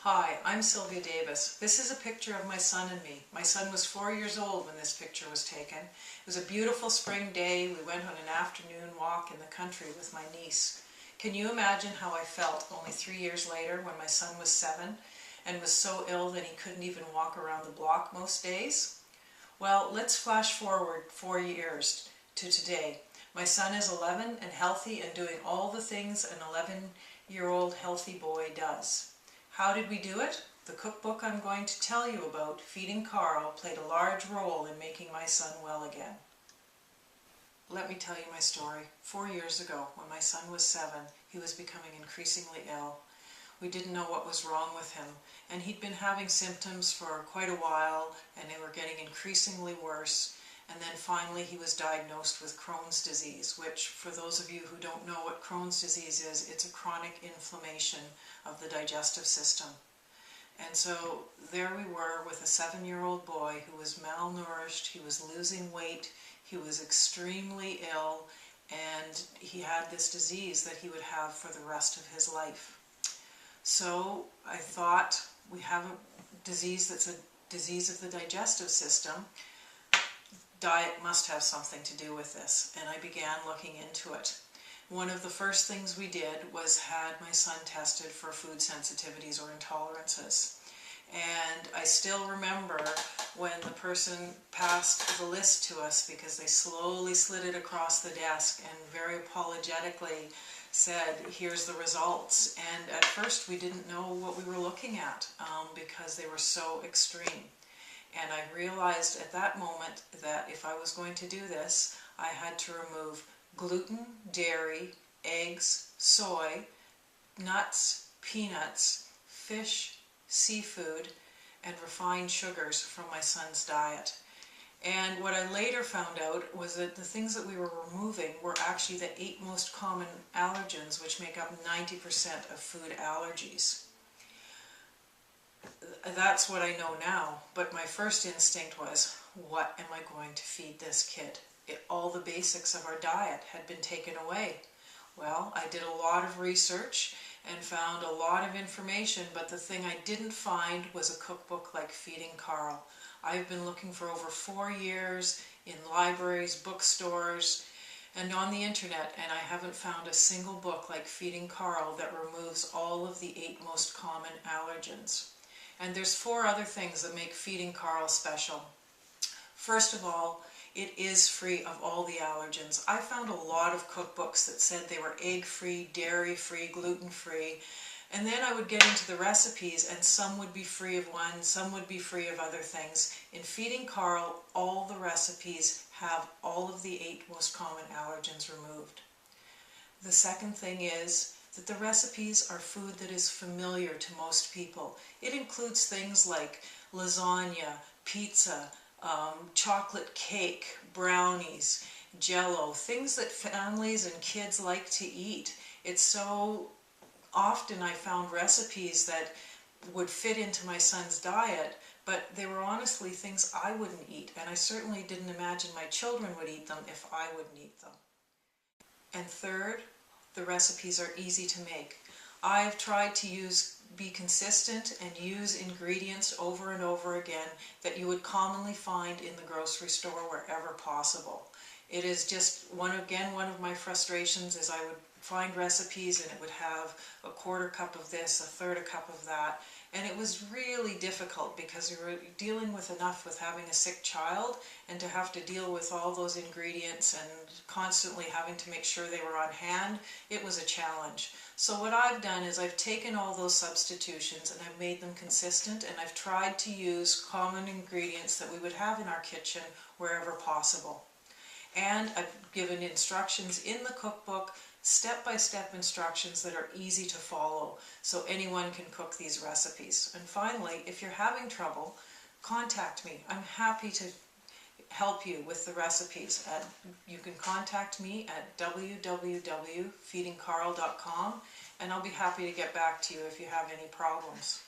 Hi, I'm Sylvia Davis. This is a picture of my son and me. My son was 4 years old when this picture was taken. It was a beautiful spring day. We went on an afternoon walk in the country with my niece. Can you imagine how I felt only 3 years later when my son was 7 and was so ill that he couldn't even walk around the block most days? Well, let's flash forward 4 years to today. My son is 11 and healthy and doing all the things an 11-year-old healthy boy does. How did we do it? The cookbook I'm going to tell you about, Feeding Carl, played a large role in making my son well again. Let me tell you my story. 4 years ago, when my son was 7, he was becoming increasingly ill. We didn't know what was wrong with him, and he'd been having symptoms for quite a while, and they were getting increasingly worse. And then finally he was diagnosed with Crohn's disease, which, for those of you who don't know what Crohn's disease is, it's a chronic inflammation of the digestive system. And so there we were with a 7-year-old boy who was malnourished, he was losing weight, he was extremely ill, and he had this disease that he would have for the rest of his life. So I thought, we have a disease that's a disease of the digestive system. Diet must have something to do with this, and I began looking into it. One of the first things we did was had my son tested for food sensitivities or intolerances. And I still remember when the person passed the list to us, because they slowly slid it across the desk and very apologetically said, here's the results. And at first we didn't know what we were looking at because they were so extreme. And I realized at that moment that if I was going to do this, I had to remove gluten, dairy, eggs, soy, nuts, peanuts, fish, seafood, and refined sugars from my son's diet. And what I later found out was that the things that we were removing were actually the 8 most common allergens, which make up 90% of food allergies. That's what I know now, but my first instinct was, what am I going to feed this kid? All the basics of our diet had been taken away. Well, I did a lot of research and found a lot of information, but the thing I didn't find was a cookbook like Feeding Carl. I've been looking for over 4 years in libraries, bookstores, and on the internet, and I haven't found a single book like Feeding Carl that removes all of the 8 most common allergens. And there's 4 other things that make Feeding Carl special. First of all, it is free of all the allergens. I found a lot of cookbooks that said they were egg-free, dairy-free, gluten-free, and then I would get into the recipes and some would be free of one, some would be free of other things. In Feeding Carl, all the recipes have all of the 8 most common allergens removed. The second thing is that the recipes are food that is familiar to most people. It includes things like lasagna, pizza, chocolate cake, brownies, jello, things that families and kids like to eat. It's so often I found recipes that would fit into my son's diet, but they were honestly things I wouldn't eat, and I certainly didn't imagine my children would eat them if I wouldn't eat them. And third, the recipes are easy to make. I've tried to be consistent and use ingredients over and over again that you would commonly find in the grocery store wherever possible. It is just, one of my frustrations is I would find recipes and it would have a 1/4 cup of this, a 1/3 cup of that, and it was really difficult because we were dealing with enough with having a sick child, and to have to deal with all those ingredients and constantly having to make sure they were on hand, it was a challenge. So what I've done is I've taken all those substitutions and I've made them consistent, and I've tried to use common ingredients that we would have in our kitchen wherever possible. And I've given instructions in the cookbook, step-by-step instructions that are easy to follow, so anyone can cook these recipes. And finally, if you're having trouble, contact me. I'm happy to help you with the recipes. You can contact me at www.feedingcarl.com, and I'll be happy to get back to you if you have any problems.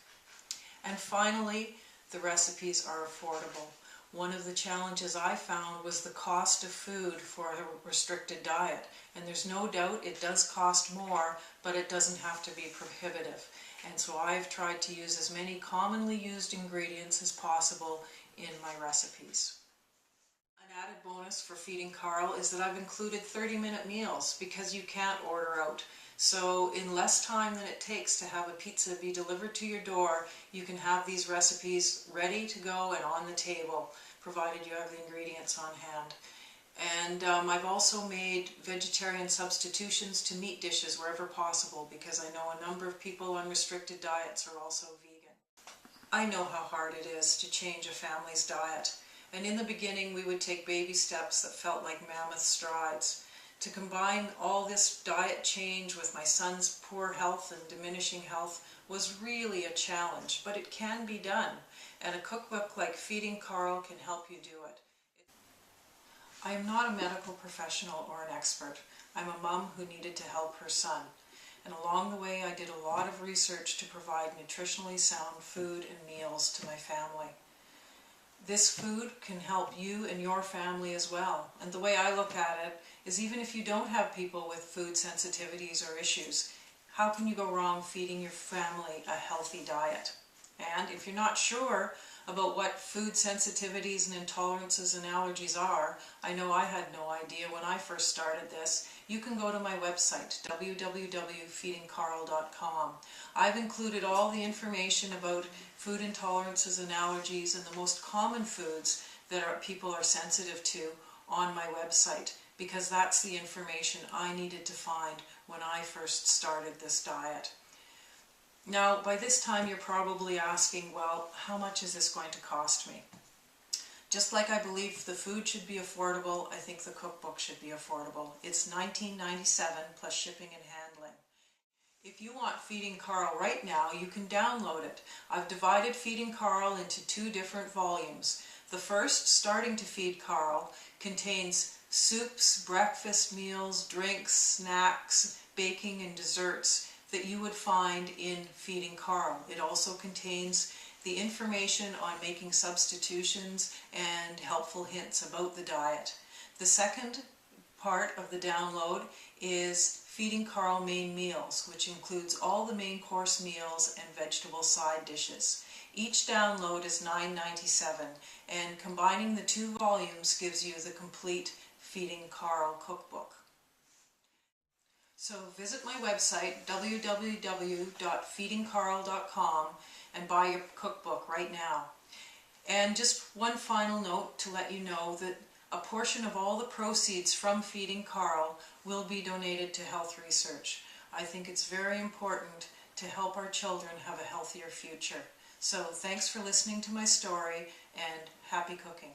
And finally, the recipes are affordable. One of the challenges I found was the cost of food for a restricted diet. And there's no doubt it does cost more, but it doesn't have to be prohibitive. And so I've tried to use as many commonly used ingredients as possible in my recipes. An added bonus for feeding Carl is that I've included 30-minute meals because you can't order out. So in less time than it takes to have a pizza be delivered to your door, you can have these recipes ready to go and on the table, provided you have the ingredients on hand. And I've also made vegetarian substitutions to meat dishes wherever possible because I know a number of people on restricted diets are also vegan. I know how hard it is to change a family's diet. And in the beginning we would take baby steps that felt like mammoth strides. To combine all this diet change with my son's poor health and diminishing health was really a challenge, but it can be done. And a cookbook like Feeding Carl can help you do it. I am not a medical professional or an expert. I'm a mom who needed to help her son. And along the way I did a lot of research to provide nutritionally sound food and meals to my family. This food can help you and your family as well. And the way I look at it is even if you don't have people with food sensitivities or issues, how can you go wrong feeding your family a healthy diet? And if you're not sure about what food sensitivities and intolerances and allergies are, I know I had no idea when I first started this, you can go to my website, www.feedingcarl.com. I've included all the information about food intolerances and allergies and the most common foods that people are sensitive to on my website, because that's the information I needed to find when I first started this diet. Now, by this time you're probably asking, well, how much is this going to cost me? Just like I believe the food should be affordable, I think the cookbook should be affordable. It's $19.97 plus shipping and handling. If you want Feeding Carl right now, you can download it. I've divided Feeding Carl into 2 different volumes. The first, Starting to Feed Carl, contains soups, breakfast meals, drinks, snacks, baking and desserts that you would find in Feeding Carl. It also contains the information on making substitutions and helpful hints about the diet. The second part of the download is Feeding Carl Main Meals, which includes all the main course meals and vegetable side dishes. Each download is $9.97, and combining the 2 volumes gives you the complete Feeding Carl cookbook. So visit my website, www.feedingcarl.com, and buy your cookbook right now. And just one final note to let you know that a portion of all the proceeds from Feeding Carl will be donated to health research. I think it's very important to help our children have a healthier future. So thanks for listening to my story, and happy cooking.